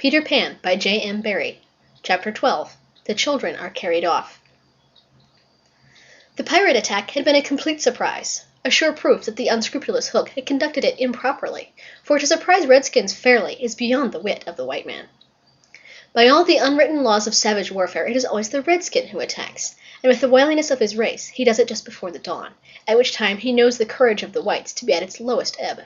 Peter Pan by J.M. Barrie. Chapter 12. The Children Are Carried Off. The pirate attack had been a complete surprise, a sure proof that the unscrupulous Hook had conducted it improperly, for to surprise redskins fairly is beyond the wit of the white man. By all the unwritten laws of savage warfare, it is always the redskin who attacks, and with the wiliness of his race, he does it just before the dawn, at which time he knows the courage of the whites to be at its lowest ebb.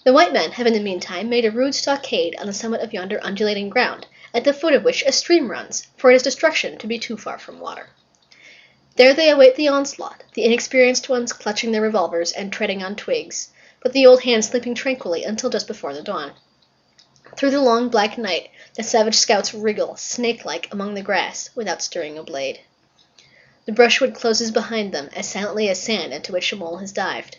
The white men have in the meantime made a rude stockade on the summit of yonder undulating ground, at the foot of which a stream runs, for it is destruction to be too far from water. There they await the onslaught, the inexperienced ones clutching their revolvers and treading on twigs, but the old hands sleeping tranquilly until just before the dawn. Through the long black night, the savage scouts wriggle, snake-like, among the grass, without stirring a blade. The brushwood closes behind them as silently as sand into which a mole has dived.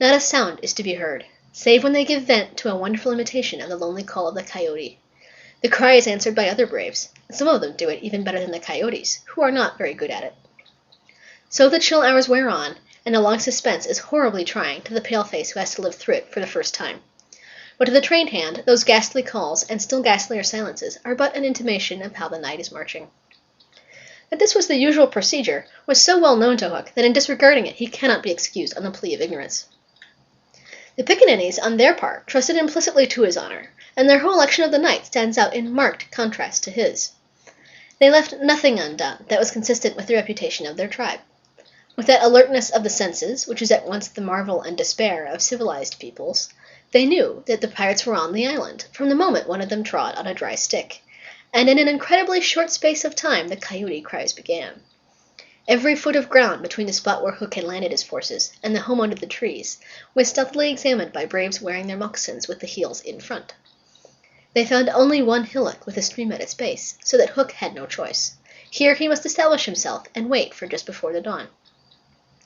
Not a sound is to be heard, save when they give vent to a wonderful imitation of the lonely call of the coyote. The cry is answered by other braves, and some of them do it even better than the coyotes, who are not very good at it. So the chill hours wear on, and the long suspense is horribly trying to the pale-face who has to live through it for the first time. But to the trained hand, those ghastly calls, and still ghastlier silences, are but an intimation of how the night is marching. That this was the usual procedure was so well known to Hook that in disregarding it he cannot be excused on the plea of ignorance. The pickaninnies, on their part, trusted implicitly to his honor, and their whole election of the night stands out in marked contrast to his. They left nothing undone that was consistent with the reputation of their tribe. With that alertness of the senses, which is at once the marvel and despair of civilized peoples, they knew that the pirates were on the island, from the moment one of them trod on a dry stick, and in an incredibly short space of time the coyote cries began. Every foot of ground between the spot where Hook had landed his forces and the home under the trees was stealthily examined by braves wearing their moccasins with the heels in front. They found only one hillock with a stream at its base, so that Hook had no choice. Here he must establish himself and wait for just before the dawn.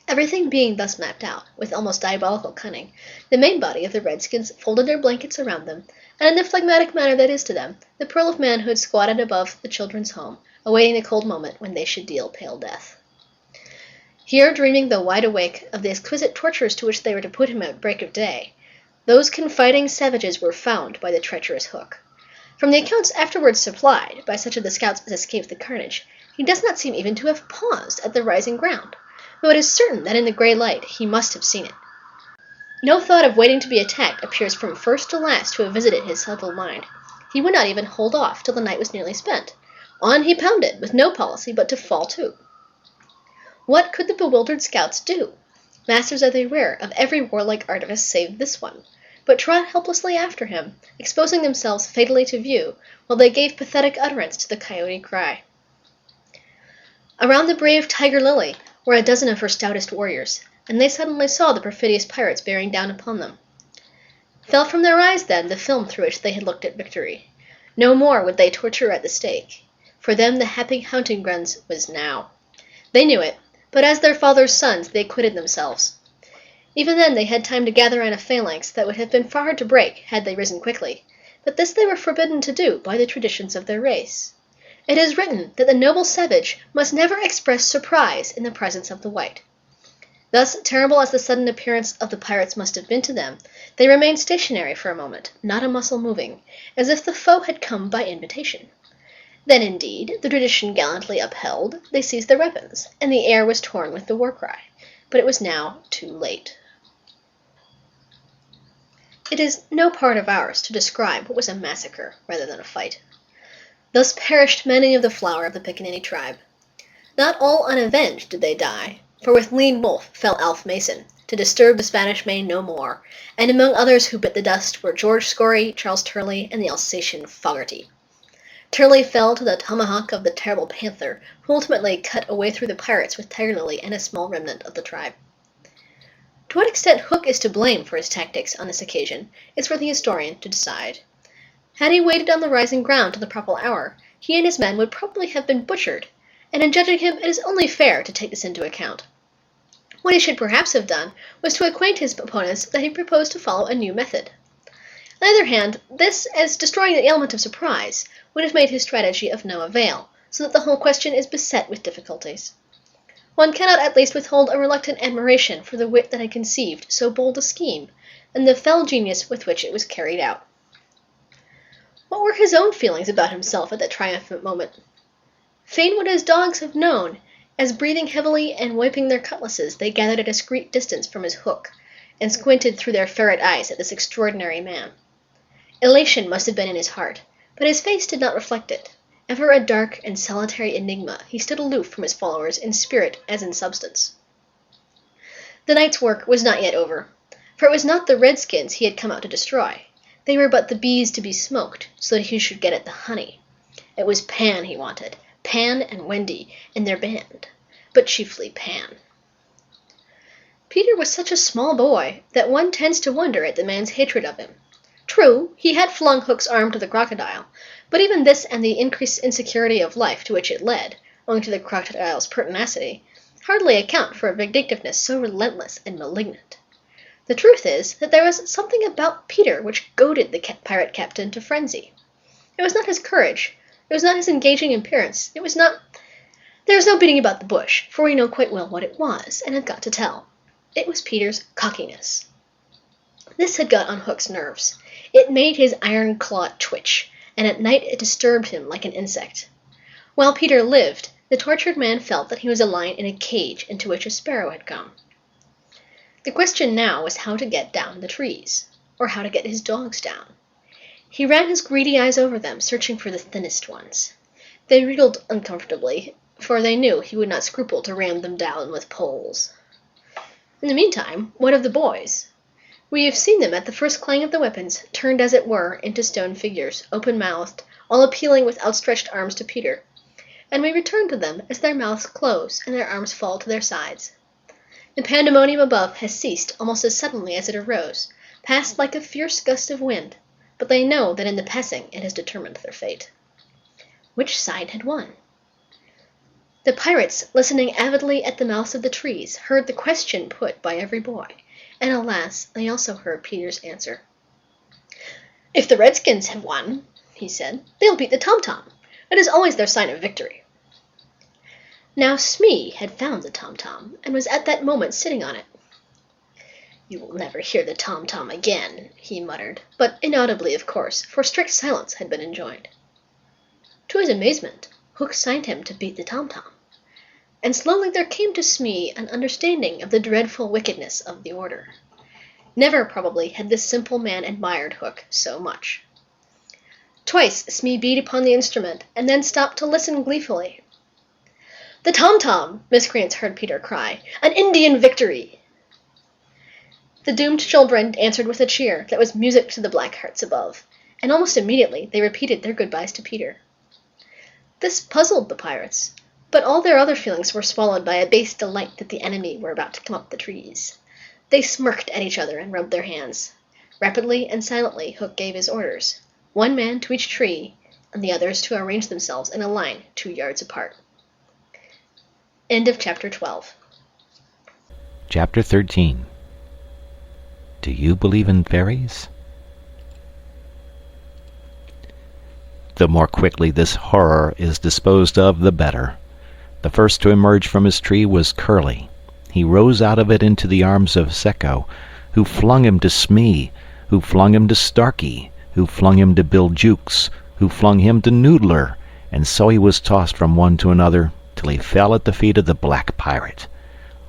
Everything being thus mapped out, with almost diabolical cunning, the main body of the redskins folded their blankets around them, and in the phlegmatic manner that is to them, the pearl of manhood squatted above the children's home, awaiting the cold moment when they should deal pale death. Here, dreaming though wide awake of the exquisite tortures to which they were to put him at break of day, those confiding savages were found by the treacherous Hook. From the accounts afterwards supplied by such of the scouts as escaped the carnage, he does not seem even to have paused at the rising ground, though it is certain that in the grey light he must have seen it. No thought of waiting to be attacked appears from first to last to have visited his subtle mind. He would not even hold off till the night was nearly spent. On he pounded, with no policy but to fall to. What could the bewildered scouts do? Masters as they were of every warlike artifice save this one, but trot helplessly after him, exposing themselves fatally to view, while they gave pathetic utterance to the coyote cry. Around the brave Tiger Lily were a dozen of her stoutest warriors, and they suddenly saw the perfidious pirates bearing down upon them. Fell from their eyes, then, the film through which they had looked at victory. No more would they torture at the stake. For them the happy hunting grounds was now. They knew it, but as their father's sons they acquitted themselves. Even then they had time to gather in a phalanx that would have been far hard to break had they risen quickly, but this they were forbidden to do by the traditions of their race. It is written that the noble savage must never express surprise in the presence of the white. Thus, terrible as the sudden appearance of the pirates must have been to them, they remained stationary for a moment, not a muscle moving, as if the foe had come by invitation. Then, indeed, the tradition gallantly upheld, they seized their weapons, and the air was torn with the war-cry. But it was now too late. It is no part of ours to describe what was a massacre rather than a fight. Thus perished many of the flower of the Pickaninny tribe. Not all unavenged did they die, for with Lean Wolf fell Alf Mason, to disturb the Spanish Main no more, and among others who bit the dust were George Scory, Charles Turley, and the Alsatian Fogarty. Turley fell to the tomahawk of the terrible Panther, who ultimately cut a way through the pirates with Tiger Lily and a small remnant of the tribe. To what extent Hook is to blame for his tactics on this occasion is for the historian to decide. Had he waited on the rising ground till the proper hour, he and his men would probably have been butchered, and in judging him it is only fair to take this into account. What he should perhaps have done was to acquaint his opponents that he proposed to follow a new method. On the other hand, this, as destroying the element of surprise, would have made his strategy of no avail, so that the whole question is beset with difficulties. One cannot at least withhold a reluctant admiration for the wit that had conceived so bold a scheme, and the fell genius with which it was carried out. What were his own feelings about himself at that triumphant moment? Fain would his dogs have known, as breathing heavily and wiping their cutlasses, they gathered at a discreet distance from his hook, and squinted through their ferret eyes at this extraordinary man. Elation must have been in his heart, but his face did not reflect it. Ever a dark and solitary enigma, he stood aloof from his followers in spirit as in substance. The night's work was not yet over, for it was not the redskins he had come out to destroy. They were but the bees to be smoked, so that he should get at the honey. It was Pan he wanted, Pan and Wendy and their band, but chiefly Pan. Peter was such a small boy that one tends to wonder at the man's hatred of him. True, he had flung Hook's arm to the crocodile, but even this and the increased insecurity of life to which it led, owing to the crocodile's pertinacity, hardly account for a vindictiveness so relentless and malignant. The truth is that there was something about Peter which goaded the pirate captain to frenzy. It was not his courage, it was not his engaging appearance, there was no beating about the bush, for we know quite well what it was, and had got to tell. It was Peter's cockiness. This had got on Hook's nerves. It made his iron claw twitch, and at night it disturbed him like an insect. While Peter lived, the tortured man felt that he was a lion in a cage into which a sparrow had come. The question now was how to get down the trees, or how to get his dogs down. He ran his greedy eyes over them, searching for the thinnest ones. They wriggled uncomfortably, for they knew he would not scruple to ram them down with poles. In the meantime, what of the boys? We have seen them at the first clang of the weapons, turned as it were into stone figures, open-mouthed, all appealing with outstretched arms to Peter, and we return to them as their mouths close and their arms fall to their sides. The pandemonium above has ceased almost as suddenly as it arose, passed like a fierce gust of wind, but they know that in the passing it has determined their fate. Which side had won? The pirates, listening avidly at the mouths of the trees, heard the question put by every boy, and alas, they also heard Peter's answer. "If the redskins have won," he said, "they'll beat the tom-tom. It is always their sign of victory." Now Smee had found the tom-tom, and was at that moment sitting on it. "You will never hear the tom-tom again," he muttered, but inaudibly, of course, for strict silence had been enjoined. To his amazement, Hook signed him to beat the tom-tom, and slowly there came to Smee an understanding of the dreadful wickedness of the order. Never, probably, had this simple man admired Hook so much. Twice Smee beat upon the instrument, and then stopped to listen gleefully. "The tom-tom!" miscreants heard Peter cry. "An Indian victory!" The doomed children answered with a cheer that was music to the black hearts above, and almost immediately they repeated their goodbyes to Peter. This puzzled the pirates, but all their other feelings were swallowed by a base delight that the enemy were about to come up the trees. They smirked at each other and rubbed their hands. Rapidly and silently Hook gave his orders, one man to each tree, and the others to arrange themselves in a line 2 yards apart. End of Chapter 12. Chapter 13. Do you believe in fairies? The more quickly this horror is disposed of, the better. The first to emerge from his tree was Curly. He rose out of it into the arms of Secco, who flung him to Smee, who flung him to Starkey, who flung him to Bill Jukes, who flung him to Noodler, and so he was tossed from one to another till he fell at the feet of the black pirate.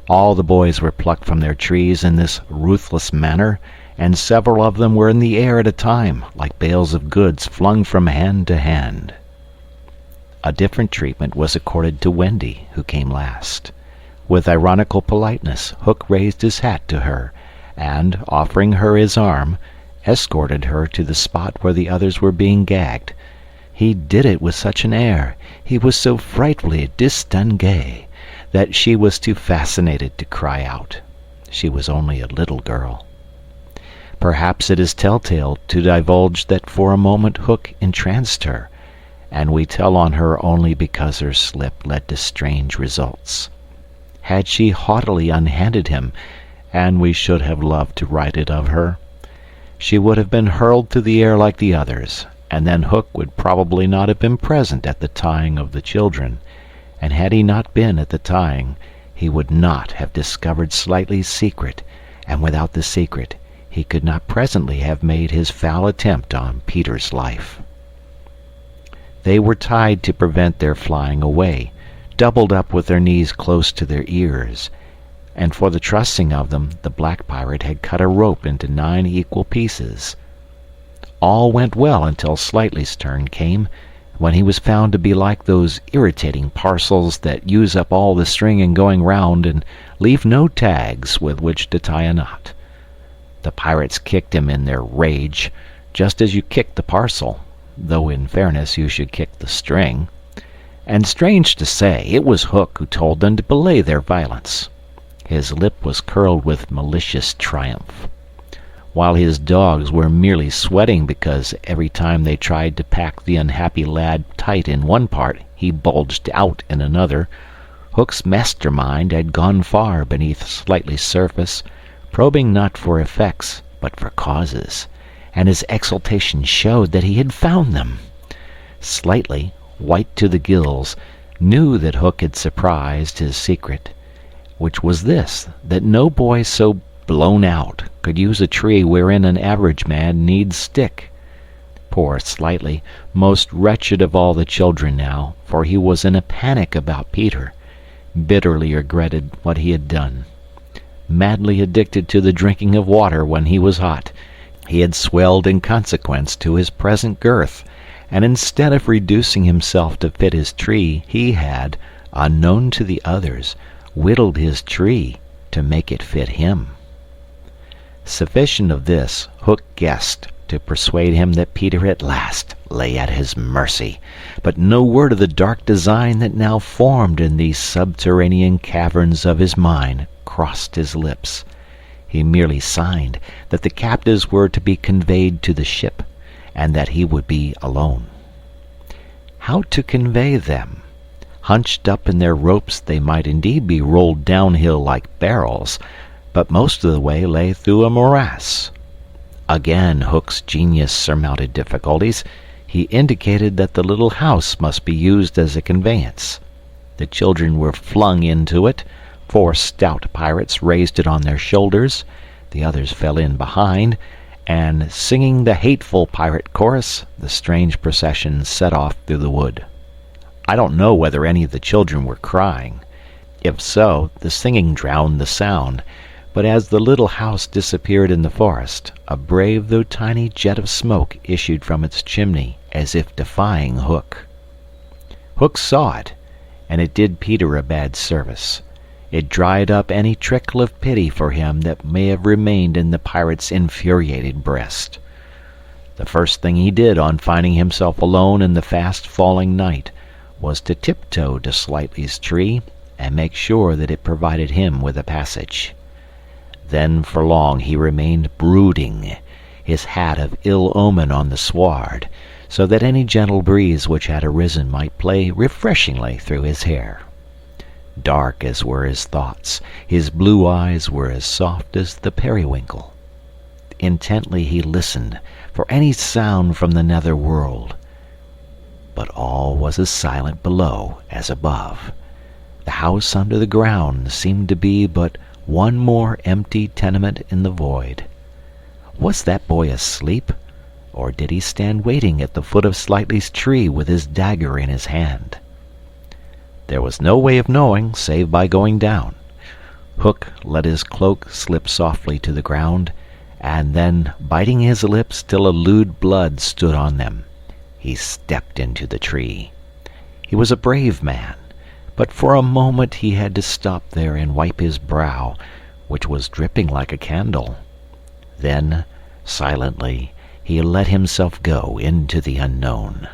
All the boys were plucked from their trees in this ruthless manner, and several of them were in the air at a time, like bales of goods flung from hand to hand. A different treatment was accorded to Wendy, who came last. With ironical politeness, Hook raised his hat to her, and, offering her his arm, escorted her to the spot where the others were being gagged. He did it with such an air, he was so frightfully distingué, that she was too fascinated to cry out. She was only a little girl. Perhaps it is telltale to divulge that for a moment Hook entranced her, and we tell on her only because her slip led to strange results. Had she haughtily unhanded him, and we should have loved to write it of her, she would have been hurled through the air like the others, and then Hook would probably not have been present at the tying of the children, and had he not been at the tying, he would not have discovered Slightly's secret, and without the secret he could not presently have made his foul attempt on Peter's life. They were tied to prevent their flying away, doubled up with their knees close to their ears, and for the trussing of them the black pirate had cut a rope into 9 equal pieces. All went well until Slightly's turn came, when he was found to be like those irritating parcels that use up all the string in going round and leave no tags with which to tie a knot. The pirates kicked him in their rage, just as you kick the parcel, though in fairness you should kick the string. And strange to say, it was Hook who told them to belay their violence. His lip was curled with malicious triumph, while his dogs were merely sweating because every time they tried to pack the unhappy lad tight in one part he bulged out in another. Hook's mastermind had gone far beneath Slightly's surface, probing not for effects but for causes, and his exultation showed that he had found them. Slightly, white to the gills, knew that Hook had surprised his secret, which was this, that no boy so blown out could use a tree wherein an average man needs stick. Poor Slightly, most wretched of all the children now, for he was in a panic about Peter, bitterly regretted what he had done. Madly addicted to the drinking of water when he was hot, he had swelled in consequence to his present girth, and instead of reducing himself to fit his tree, he had, unknown to the others, whittled his tree to make it fit him. Sufficient of this, Hook guessed to persuade him that Peter at last lay at his mercy, but no word of the dark design that now formed in these subterranean caverns of his mind crossed his lips. He merely signed that the captives were to be conveyed to the ship, and that he would be alone. How to convey them? Hunched up in their ropes, they might indeed be rolled downhill like barrels, but most of the way lay through a morass. Again Hook's genius surmounted difficulties. He indicated that the little house must be used as a conveyance. The children were flung into it. 4 stout pirates raised it on their shoulders. The others fell in behind, and, singing the hateful pirate chorus, the strange procession set off through the wood. I don't know whether any of the children were crying. If so, the singing drowned the sound, but as the little house disappeared in the forest, a brave though tiny jet of smoke issued from its chimney, as if defying Hook. Hook saw it, and it did Peter a bad service. It dried up any trickle of pity for him that may have remained in the pirate's infuriated breast. The first thing he did on finding himself alone in the fast-falling night was to tiptoe to Slightly's tree and make sure that it provided him with a passage. Then for long he remained brooding, his hat of ill omen on the sward, so that any gentle breeze which had arisen might play refreshingly through his hair. Dark as were his thoughts, his blue eyes were as soft as the periwinkle. Intently he listened for any sound from the nether world, but all was as silent below as above. The house under the ground seemed to be but one more empty tenement in the void. Was that boy asleep, or did he stand waiting at the foot of Slightly's tree with his dagger in his hand? There was no way of knowing save by going down. Hook let his cloak slip softly to the ground, and then, biting his lips till a lewd blood stood on them, he stepped into the tree. He was a brave man, but for a moment he had to stop there and wipe his brow, which was dripping like a candle. Then, silently, he let himself go into the unknown.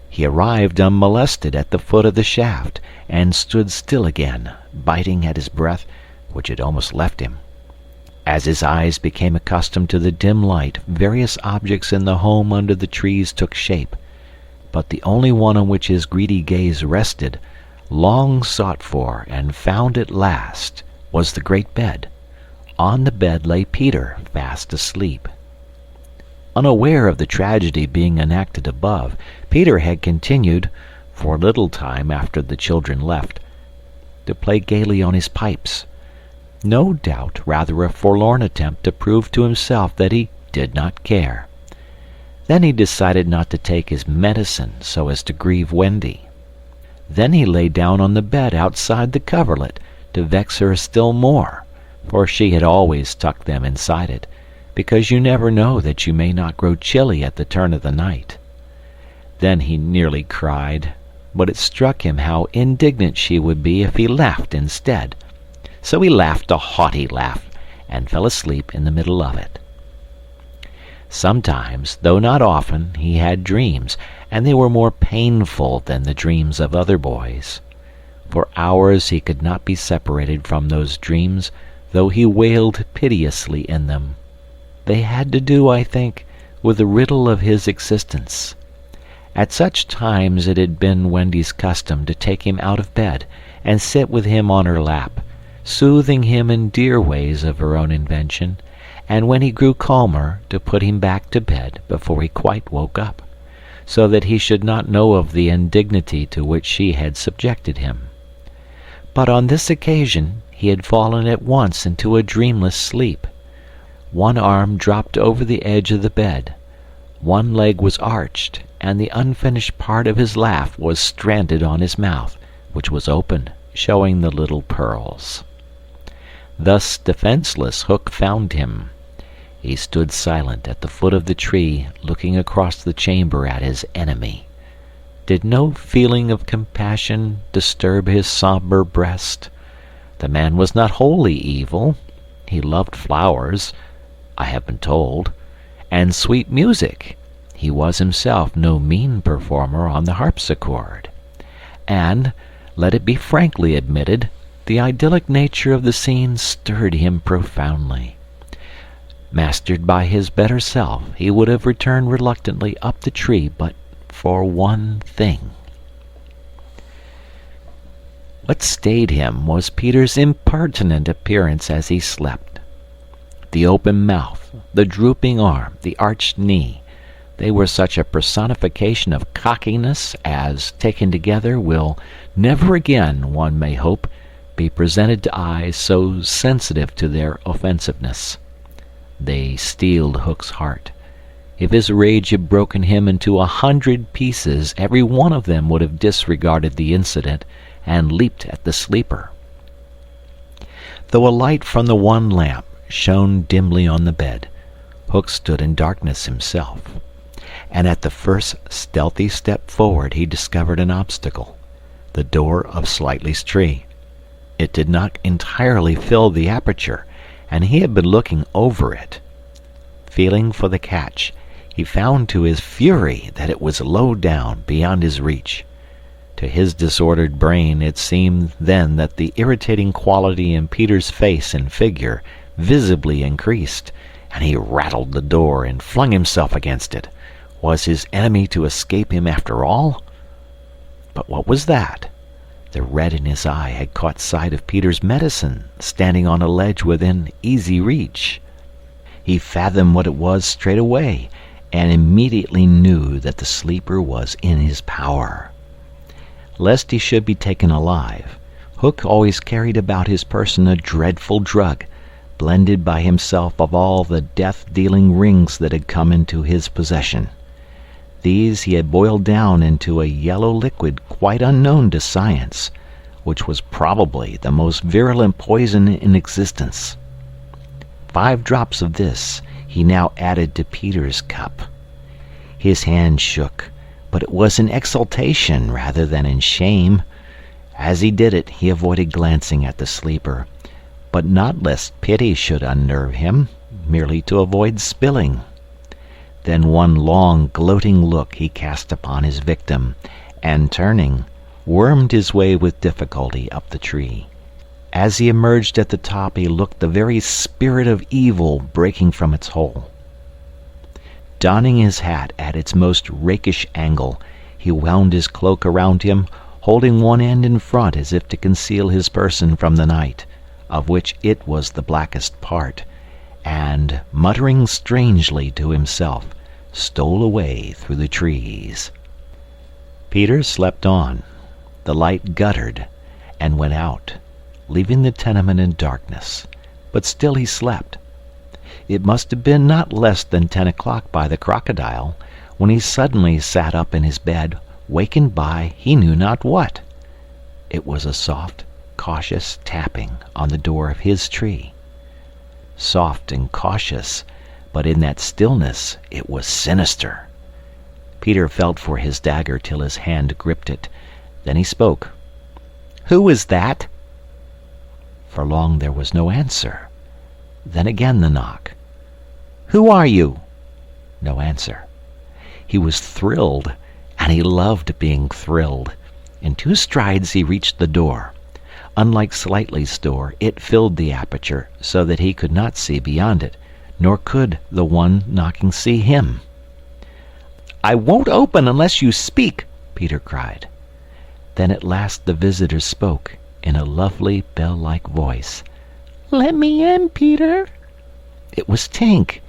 He arrived unmolested at the foot of the shaft, and stood still again, biting at his breath, which had almost left him. As his eyes became accustomed to the dim light, various objects in the home under the trees took shape, but the only one on which his greedy gaze rested, long sought for and found at last, was the great bed. On the bed lay Peter, fast asleep. Unaware of the tragedy being enacted above, Peter had continued, for a little time after the children left, to play gaily on his pipes. No doubt rather a forlorn attempt to prove to himself that he did not care. Then he decided not to take his medicine so as to grieve Wendy. Then he lay down on the bed outside the coverlet to vex her still more, for she had always tucked them inside it, because you never know that you may not grow chilly at the turn of the night. Then he nearly cried, but it struck him how indignant she would be if he laughed instead. So he laughed a haughty laugh, and fell asleep in the middle of it. Sometimes, though not often, he had dreams, and they were more painful than the dreams of other boys. For hours he could not be separated from those dreams, though he wailed piteously in them. They had to do, I think, with the riddle of his existence. At such times it had been Wendy's custom to take him out of bed and sit with him on her lap, soothing him in dear ways of her own invention, and when he grew calmer to put him back to bed before he quite woke up, so that he should not know of the indignity to which she had subjected him. But on this occasion he had fallen at once into a dreamless sleep. One arm dropped over the edge of the bed, one leg was arched, and the unfinished part of his laugh was stranded on his mouth, which was open, showing the little pearls. Thus defenseless, Hook found him. He stood silent at the foot of the tree, looking across the chamber at his enemy. Did no feeling of compassion disturb his somber breast? The man was not wholly evil. He loved flowers, I have been told, and sweet music. He was himself no mean performer on the harpsichord. And, let it be frankly admitted, the idyllic nature of the scene stirred him profoundly. Mastered by his better self, he would have returned reluctantly up the tree but for one thing. What stayed him was Peter's impertinent appearance as he slept. The open mouth, the drooping arm, the arched knee, they were such a personification of cockiness as, taken together, will never again, one may hope, be presented to eyes so sensitive to their offensiveness. They steeled Hook's heart. If his rage had broken him into 100 pieces, every one of them would have disregarded the incident and leaped at the sleeper. Though a light from the one lamp shone dimly on the bed, Hook stood in darkness himself, and at the first stealthy step forward he discovered an obstacle, the door of Slightly's tree. It did not entirely fill the aperture, and he had been looking over it. Feeling for the catch, he found to his fury that it was low down, beyond his reach. To his disordered brain it seemed then that the irritating quality in Peter's face and figure visibly increased, and he rattled the door and flung himself against it. Was his enemy to escape him after all? But what was that? The red in his eye had caught sight of Peter's medicine, standing on a ledge within easy reach. He fathomed what it was straight away, and immediately knew that the sleeper was in his power. Lest he should be taken alive, Hook always carried about his person a dreadful drug, blended by himself of all the death-dealing rings that had come into his possession. These he had boiled down into a yellow liquid quite unknown to science, which was probably the most virulent poison in existence. 5 drops of this he now added to Peter's cup. His hand shook, but it was in exultation rather than in shame. As he did it, he avoided glancing at the sleeper, but not lest pity should unnerve him, merely to avoid spilling. Then one long, gloating look he cast upon his victim, and turning, wormed his way with difficulty up the tree. As he emerged at the top, he looked the very spirit of evil breaking from its hole. Donning his hat at its most rakish angle, he wound his cloak around him, holding one end in front as if to conceal his person from the night, of which it was the blackest part, and, muttering strangely to himself, stole away through the trees. Peter slept on. The light guttered and went out, leaving the tenement in darkness, but still he slept. It must have been not less than 10 o'clock by the crocodile, when he suddenly sat up in his bed, wakened by he knew not what. It was a soft, cautious tapping on the door of his tree. Soft and cautious, but in that stillness it was sinister. Peter felt for his dagger till his hand gripped it. Then he spoke. "Who is that?" For long there was no answer. Then again the knock. "Who are you?" No answer. He was thrilled, and he loved being thrilled. In 2 strides he reached the door. Unlike Slightly's door, it filled the aperture so that he could not see beyond it, nor could the one knocking see him. "I won't open unless you speak," Peter cried. Then at last the visitor spoke, in a lovely bell-like voice. "Let me in, Peter." It was Tink,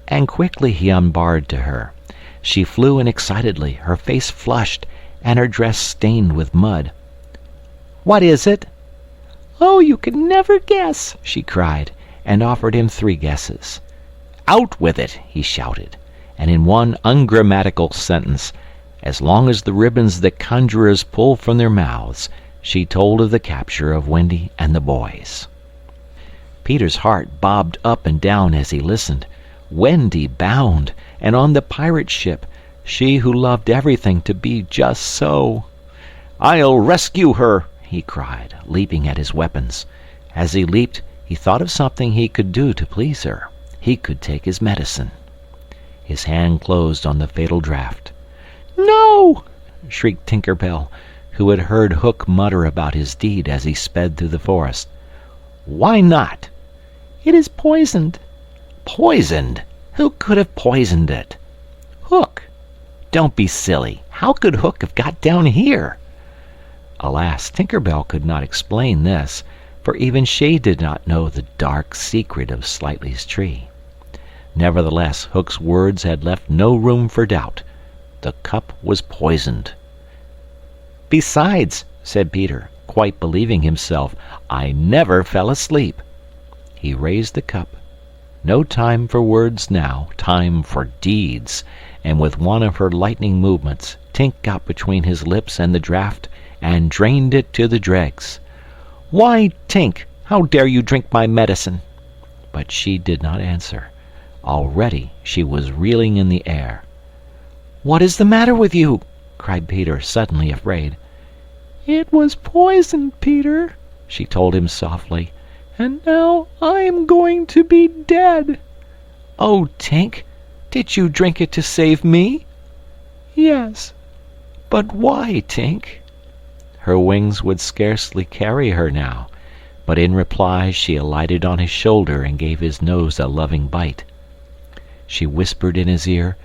and quickly he unbarred to her. She flew in excitedly, her face flushed, and her dress stained with mud. "What is it?" "Oh, you can never guess," she cried, and offered him 3 guesses. "Out with it!" he shouted, and in one ungrammatical sentence, as long as the ribbons that conjurers pull from their mouths, she told of the capture of Wendy and the boys. Peter's heart bobbed up and down as he listened. Wendy bound, and on the pirate ship, she who loved everything to be just so. "I'll rescue her!" he cried, leaping at his weapons. As he leaped, he thought of something he could do to please her. He could take his medicine. His hand closed on the fatal draught. "No!" shrieked Tinker Bell, who had heard Hook mutter about his deed as he sped through the forest. "Why not?" "It is poisoned." "Poisoned? Who could have poisoned it?" "Hook." "Don't be silly. How could Hook have got down here?" Alas, Tinker Bell could not explain this, for even she did not know the dark secret of Slightly's tree. Nevertheless, Hook's words had left no room for doubt. The cup was poisoned. "Besides," said Peter, quite believing himself, "I never fell asleep." He raised the cup. No time for words now, time for deeds, and with one of her lightning movements, Tink got between his lips and the draught and drained it to the dregs. "Why, Tink, how dare you drink my medicine?" But she did not answer. Already she was reeling in the air. "What is the matter with you?" cried Peter, suddenly afraid. "It was poisoned, Peter," she told him softly, "and now I am going to be dead." "Oh, Tink, did you drink it to save me?" "Yes." "But why, Tink?" Her wings would scarcely carry her now, but in reply she alighted on his shoulder and gave his nose a loving bite. She whispered in his ear,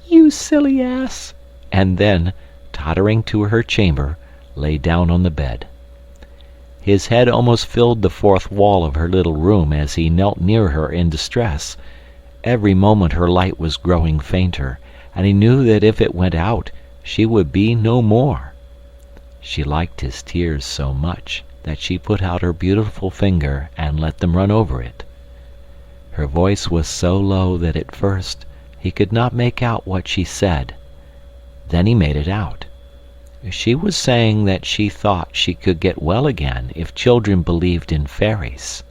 "You silly ass," and then, tottering to her chamber, lay down on the bed. His head almost filled the 4th wall of her little room as he knelt near her in distress. Every moment her light was growing fainter, and he knew that if it went out, she would be no more. She liked his tears so much that she put out her beautiful finger and let them run over it. Her voice was so low that at first he could not make out what she said. Then he made it out. She was saying that she thought she could get well again if children believed in fairies.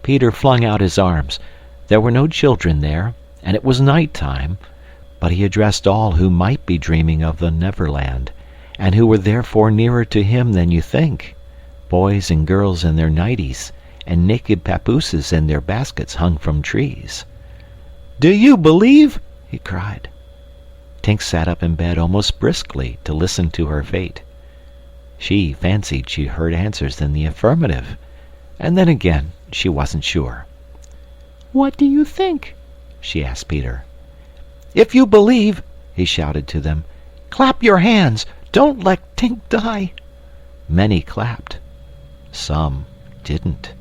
Peter flung out his arms. There were no children there, and it was night time, but he addressed all who might be dreaming of the Neverland, and who were therefore nearer to him than you think, boys and girls in their nighties, and naked papooses in their baskets hung from trees. "Do you believe?" he cried. Tink sat up in bed almost briskly to listen to her fate. She fancied she heard answers in the affirmative, and then again she wasn't sure. "What do you think?" she asked Peter. "If you believe," he shouted to them, "clap your hands. Don't let Tink die." Many clapped. Some didn't.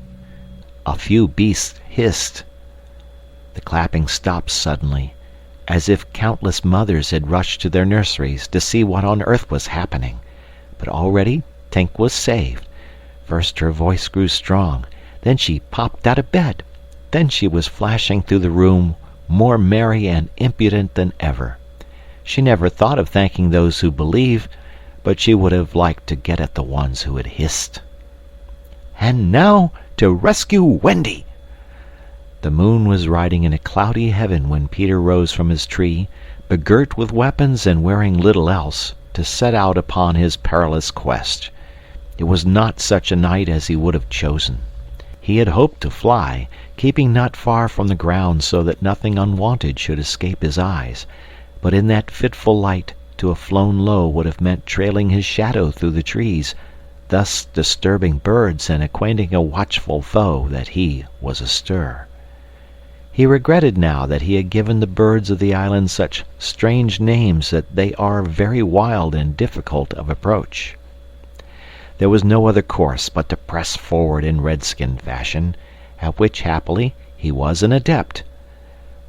A few beasts hissed. The clapping stopped suddenly, as if countless mothers had rushed to their nurseries to see what on earth was happening. But already Tink was saved. First her voice grew strong, then she popped out of bed, then she was flashing through the room, more merry and impudent than ever. She never thought of thanking those who believe, but she would have liked to get at the ones who had hissed. "And now to rescue Wendy!" The moon was riding in a cloudy heaven when Peter rose from his tree, begirt with weapons and wearing little else, to set out upon his perilous quest. It was not such a night as he would have chosen. He had hoped to fly, keeping not far from the ground so that nothing unwonted should escape his eyes, but in that fitful light to have flown low would have meant trailing his shadow through the trees, thus disturbing birds and acquainting a watchful foe that he was astir. He regretted now that he had given the birds of the island such strange names that they are very wild and difficult of approach. There was no other course but to press forward in redskin fashion, at which happily he was an adept.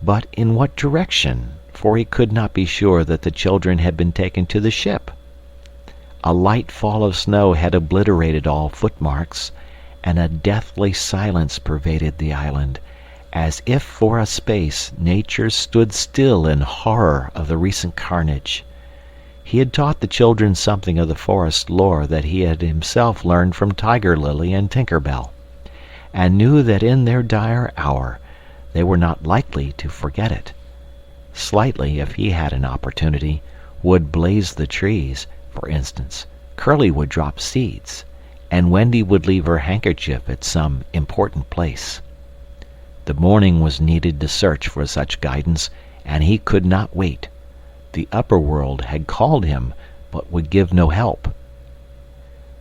But in what direction? For he could not be sure that the children had been taken to the ship. A light fall of snow had obliterated all footmarks, and a deathly silence pervaded the island, as if for a space nature stood still in horror of the recent carnage. He had taught the children something of the forest lore that he had himself learned from Tiger Lily and Tinker Bell, and knew that in their dire hour they were not likely to forget it. Slightly, if he had an opportunity, would blaze the trees, for instance, Curly would drop seeds, and Wendy would leave her handkerchief at some important place. The morning was needed to search for such guidance, and he could not wait. The upper world had called him, but would give no help.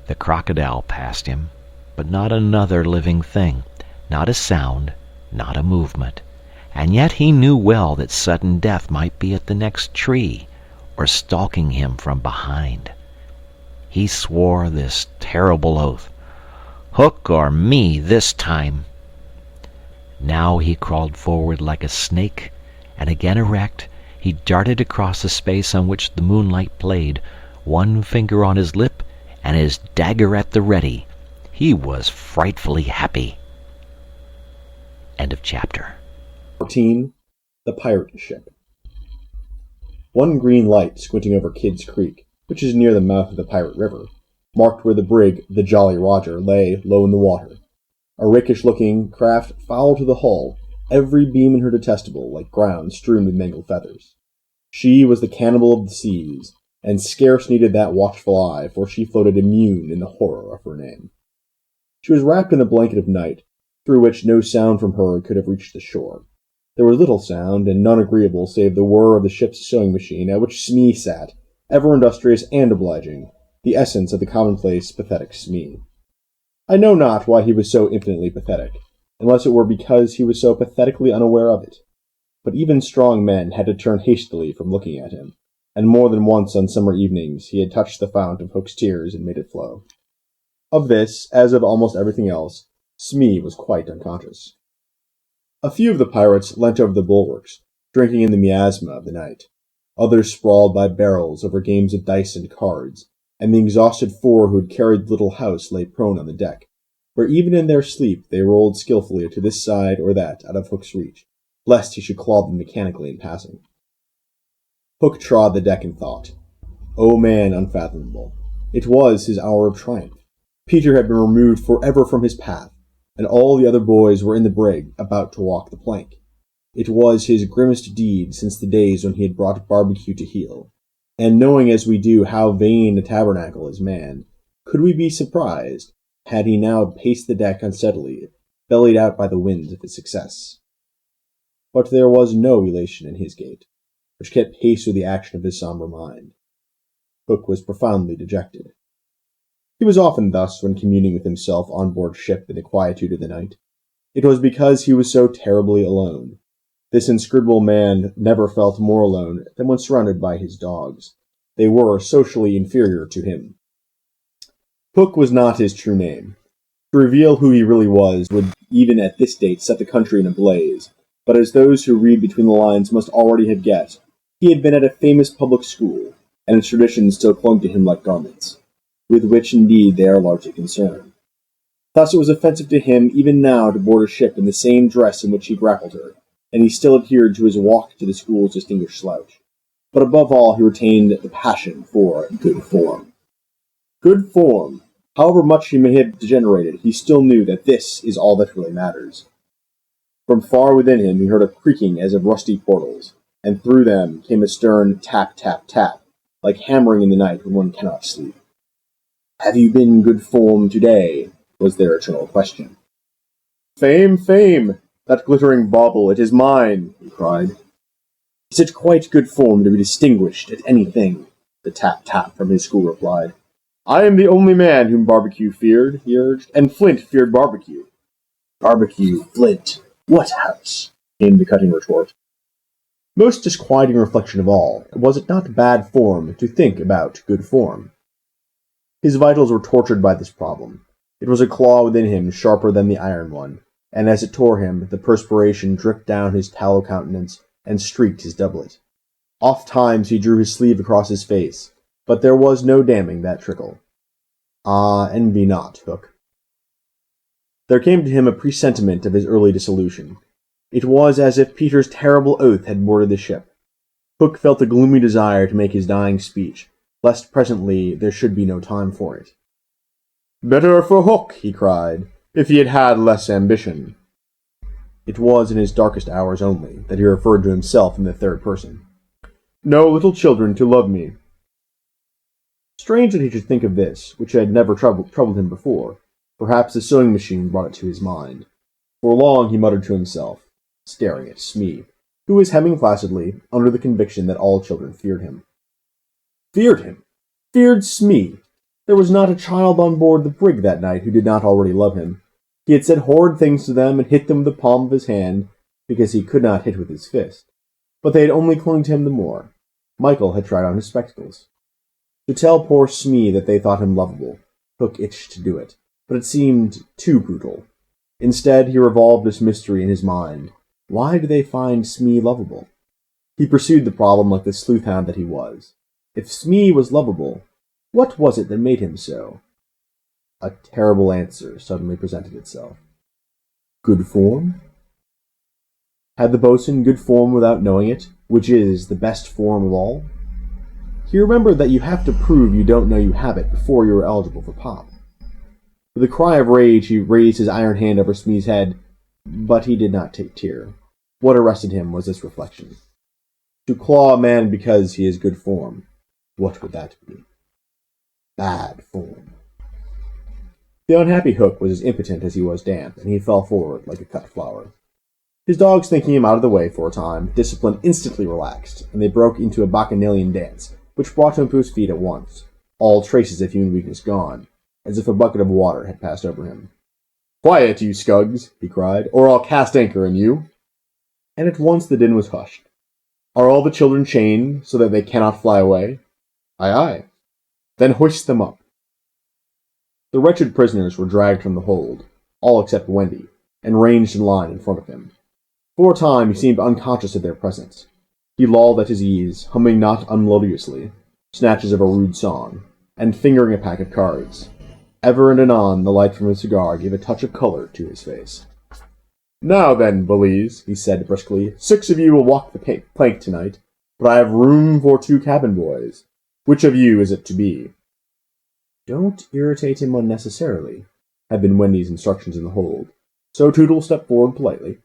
The crocodile passed him, but not another living thing, not a sound, not a movement, and yet he knew well that sudden death might be at the next tree, or stalking him from behind. He swore this terrible oath, "Hook or me this time." Now he crawled forward like a snake, and again erect, he darted across the space on which the moonlight played, one finger on his lip and his dagger at the ready. He was frightfully happy. End of chapter. 14. The Pirate Ship. One green light squinting over Kidd's Creek, which is near the mouth of the Pirate River, marked where the brig, the Jolly Roger, lay low in the water. A rakish-looking craft foul to the hull, every beam in her detestable, like ground strewn with mangled feathers. She was the cannibal of the seas, and scarce needed that watchful eye, for she floated immune in the horror of her name. She was wrapped in the blanket of night, through which no sound from her could have reached the shore. There was little sound, and none agreeable save the whir of the ship's sewing machine, at which Smee sat, ever industrious and obliging, the essence of the commonplace, pathetic Smee. I know not why he was so infinitely pathetic, unless it were because he was so pathetically unaware of it. But even strong men had to turn hastily from looking at him, and more than once on summer evenings he had touched the fount of Hook's tears and made it flow. Of this, as of almost everything else, Smee was quite unconscious. A few of the pirates leant over the bulwarks, drinking in the miasma of the night. Others sprawled by barrels over games of dice and cards, and the exhausted four who had carried the little house lay prone on the deck, where even in their sleep they rolled skilfully to this side or that out of Hook's reach, lest he should claw them mechanically in passing. Hook trod the deck in thought. O man unfathomable! It was his hour of triumph. Peter had been removed forever from his path, and all the other boys were in the brig, about to walk the plank. It was his grimmest deed since the days when he had brought barbecue to heel, and knowing as we do how vain a tabernacle is man, could we be surprised had he now paced the deck unsteadily, bellied out by the winds of his success? But there was no elation in his gait, which kept pace with the action of his sombre mind. Hook was profoundly dejected. He was often thus when communing with himself on board ship in the quietude of the night. It was because he was so terribly alone. This inscrutable man never felt more alone than when surrounded by his dogs. They were socially inferior to him. Hook was not his true name. To reveal who he really was would even at this date set the country in a blaze, but as those who read between the lines must already have guessed, he had been at a famous public school, and its traditions still clung to him like garments, with which indeed they are largely concerned. Thus it was offensive to him even now to board a ship in the same dress in which he grappled her, and he still adhered to his walk to the school's distinguished slouch. but above all he retained the passion for good form. Good form. However much he may have degenerated, he still knew that this is all that really matters. From far within him he heard a creaking as of rusty portals, and through them came a stern tap, tap, tap, like hammering in the night when one cannot sleep. "Have you been good form today?" was their eternal question. "Fame, fame! That glittering bauble, it is mine!" he cried. "Is it quite good form to be distinguished at anything?" the tap-tap from his school replied. "I am the only man whom Barbecue feared," he urged, "and Flint feared Barbecue." "Barbecue, Flint, what house?" came the cutting retort. Most disquieting reflection of all, was it not bad form to think about good form? His vitals were tortured by this problem. It was a claw within him sharper than the iron one, and as it tore him, the perspiration dripped down his tallow countenance and streaked his doublet. Oft-times he drew his sleeve across his face, but there was no damming that trickle. Ah, envy not, Hook. There came to him a presentiment of his early dissolution. It was as if Peter's terrible oath had boarded the ship. Hook felt a gloomy desire to make his dying speech, lest presently there should be no time for it. "Better for Hook," he cried, "if he had had less ambition." It was in his darkest hours only that he referred to himself in the third person. "No little children to love me." Strange that he should think of this, which had never troubled him before. Perhaps the sewing machine brought it to his mind. For long he muttered to himself, staring at Smee, who was hemming placidly, under the conviction that all children feared him. Feared him! Feared Smee! There was not a child on board the brig that night who did not already love him. He had said horrid things to them and hit them with the palm of his hand, because he could not hit with his fist. But they had only clung to him the more. Michael had tried on his spectacles. To tell poor Smee that they thought him lovable, Hook itched to do it, but it seemed too brutal. Instead, he revolved this mystery in his mind. Why do they find Smee lovable? He pursued the problem like the sleuth-hound that he was. If Smee was lovable, what was it that made him so? A terrible answer suddenly presented itself. Good form? Had the boatswain good form without knowing it, which is the best form of all? He remembered that you have to prove you don't know you have it before you are eligible for pop. With a cry of rage, he raised his iron hand over Smee's head, but he did not take tear. What arrested him was this reflection. To claw a man because he is good form, what would that be? Bad form. The unhappy Hook was as impotent as he was damp, and he fell forward like a cut flower. His dogs thinking him out of the way for a time, discipline instantly relaxed, and they broke into a bacchanalian dance, which brought him to his feet at once, all traces of human weakness gone, as if a bucket of water had passed over him. "Quiet, you scugs," he cried, "or I'll cast anchor in you." And at once the din was hushed. "Are all the children chained, so that they cannot fly away?" "Aye, aye." "Then hoist them up." The wretched prisoners were dragged from the hold, all except Wendy, and ranged in line in front of him. For a time he seemed unconscious of their presence. He lolled at his ease, humming not unmelodiously, snatches of a rude song, and fingering a pack of cards. Ever and anon the light from his cigar gave a touch of color to his face. "Now then, bullies," he said briskly, "6 of you will walk the plank tonight, but I have room for 2 cabin boys. Which of you is it to be?" "Don't irritate him unnecessarily," had been Wendy's instructions in the hold, so Toodles stepped forward politely.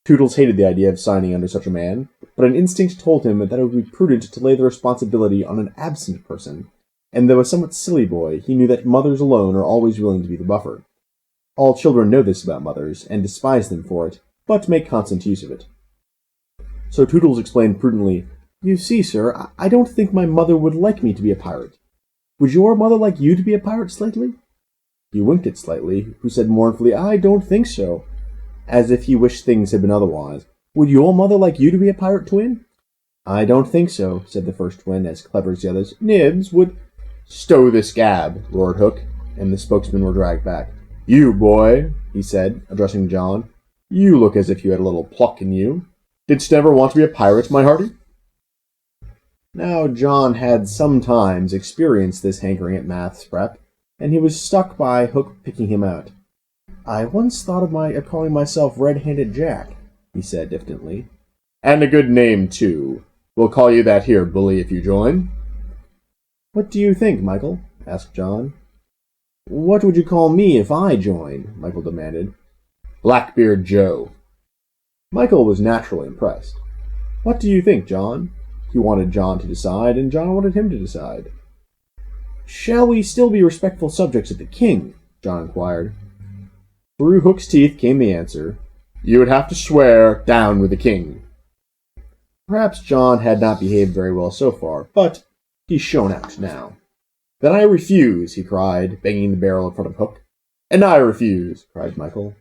Toodles hated the idea of signing under such a man, but an instinct told him that it would be prudent to lay the responsibility on an absent person, and though a somewhat silly boy, he knew that mothers alone are always willing to be the buffer. All children know this about mothers, and despise them for it, but make constant use of it. So Toodles explained prudently, "You see, sir, I don't think my mother would like me to be a pirate. Would your mother like you to be a pirate, Slightly?" He winked at Slightly, who said mournfully, "I don't think so," as if he wished things had been otherwise. "Would your mother like you to be a pirate, Twin?" "I don't think so," said the first twin, as clever as the others. "Nibs would—" "Stow this gab," roared Hook, and the spokesmen were dragged back. "You, boy," he said, addressing John, "you look as if you had a little pluck in you. Didst never want to be a pirate, my hearty?" Now John had sometimes experienced this hankering at maths prep, and he was stuck by Hook picking him out. "I once thought of calling myself Red-Handed Jack," he said diffidently. "And a good name, too," We'll call you that here, bully, if you join." "What do you think, Michael?" asked John. "What would you call me if I joined?" Michael demanded. "Blackbeard Joe." Michael was naturally impressed. "What do you think, John?" He wanted John to decide, and John wanted him to decide. "Shall we still be respectful subjects of the king?" John inquired. Through Hook's teeth came the answer, "You would have to swear down with the king." Perhaps John had not behaved very well so far, but he shone out now. "Then I refuse," he cried, banging the barrel in front of Hook. "And I refuse," cried Michael.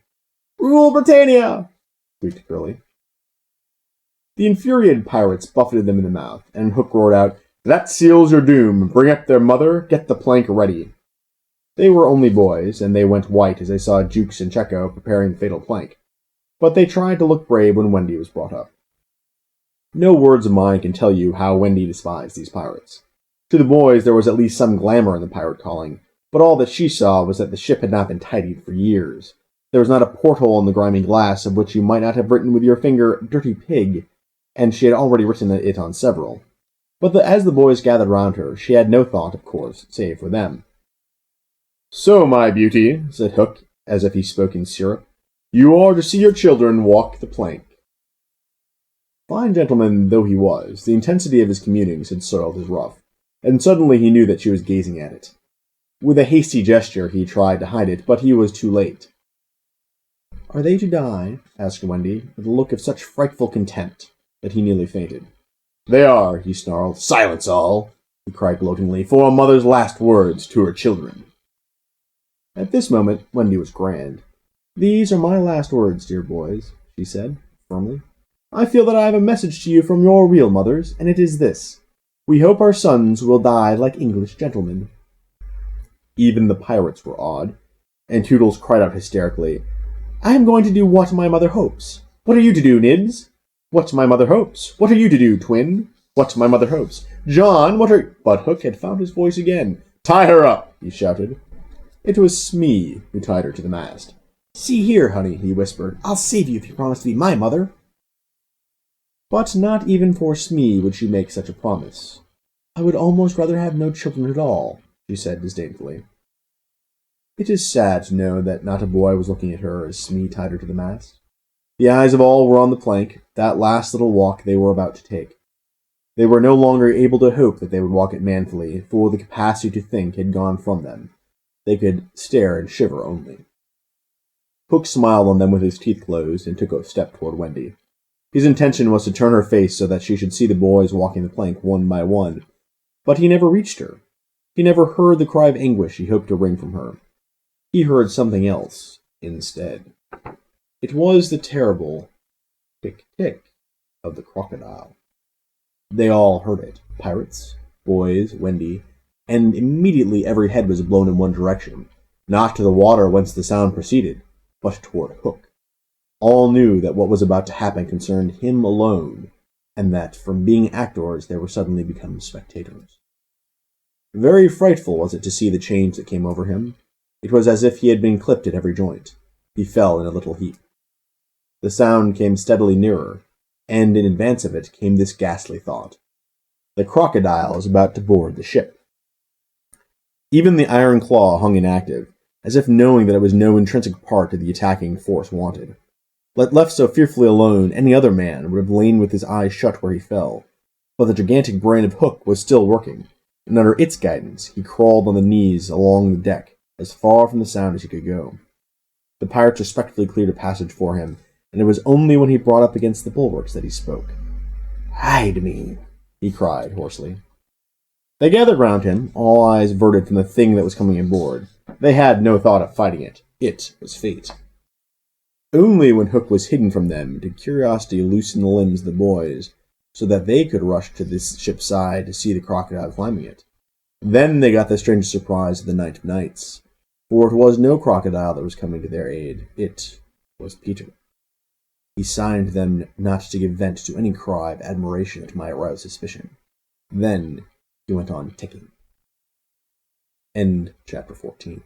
"Rule Britannia!" squeaked Curly. The infuriated pirates buffeted them in the mouth, and Hook roared out, "That seals your doom! Bring up their mother! Get the plank ready!" They were only boys, and they went white as they saw Jukes and Checo preparing the fatal plank, but they tried to look brave when Wendy was brought up. No words of mine can tell you how Wendy despised these pirates. To the boys there was at least some glamour in the pirate calling, but all that she saw was that the ship had not been tidied for years. There was not a porthole in the grimy glass of which you might not have written with your finger, "Dirty Pig," and she had already written it on several. But as the boys gathered round her, she had no thought, of course, save for them. "So, my beauty," said Hook, as if he spoke in syrup, "you are to see your children walk the plank." Fine gentleman though he was, the intensity of his communings had soiled his ruff, and suddenly he knew that she was gazing at it. With a hasty gesture he tried to hide it, but he was too late. "Are they to die?" asked Wendy, with a look of such frightful contempt that he nearly fainted. "They are," he snarled. "Silence all!" he cried gloatingly, "for a mother's last words to her children." At this moment Wendy was grand. "These are my last words, dear boys," she said, firmly. "I feel that I have a message to you from your real mothers, and it is this. We hope our sons will die like English gentlemen." Even the pirates were awed, and Toodles cried out hysterically, "I am going to do what my mother hopes." "What are you to do, Nibs?" "What my mother hopes." "What are you to do, Twin?" "What my mother hopes." "John, what are—" But Hook had found his voice again. "Tie her up!" he shouted. It was Smee who tied her to the mast. "See here, honey," he whispered. "I'll save you if you promise to be my mother." But not even for Smee would she make such a promise. "I would almost rather have no children at all," she said disdainfully. It is sad to know that not a boy was looking at her as Smee tied her to the mast. The eyes of all were on the plank, that last little walk they were about to take. They were no longer able to hope that they would walk it manfully, for the capacity to think had gone from them. They could stare and shiver only. Hook smiled on them with his teeth closed, and took a step toward Wendy. His intention was to turn her face so that she should see the boys walking the plank one by one, but he never reached her. He never heard the cry of anguish he hoped to wring from her. He heard something else instead. It was the terrible tick-tick of the crocodile. They all heard it, pirates, boys, Wendy, and immediately every head was blown in one direction, not to the water whence the sound proceeded, but toward Hook. All knew that what was about to happen concerned him alone, and that from being actors they were suddenly become spectators. Very frightful was it to see the change that came over him. It was as if he had been clipped at every joint. He fell in a little heap. The sound came steadily nearer, and in advance of it came this ghastly thought. The crocodile is about to board the ship. Even the iron claw hung inactive, as if knowing that it was no intrinsic part of the attacking force wanted. Left so fearfully alone, any other man would have lain with his eyes shut where he fell, but the gigantic brain of Hook was still working, and under its guidance he crawled on the knees along the deck, as far from the sound as he could go. The pirates respectfully cleared a passage for him, and it was only when he brought up against the bulwarks that he spoke. "Hide me," he cried hoarsely. They gathered round him, all eyes averted from the thing that was coming aboard. They had no thought of fighting it. It was fate. Only when Hook was hidden from them did curiosity loosen the limbs of the boys, so that they could rush to this ship's side to see the crocodile climbing it. Then they got the strangest surprise of the night of nights, for it was no crocodile that was coming to their aid. It was Peter. He signed them not to give vent to any cry of admiration that might arouse suspicion. Then he went on ticking. End chapter 14.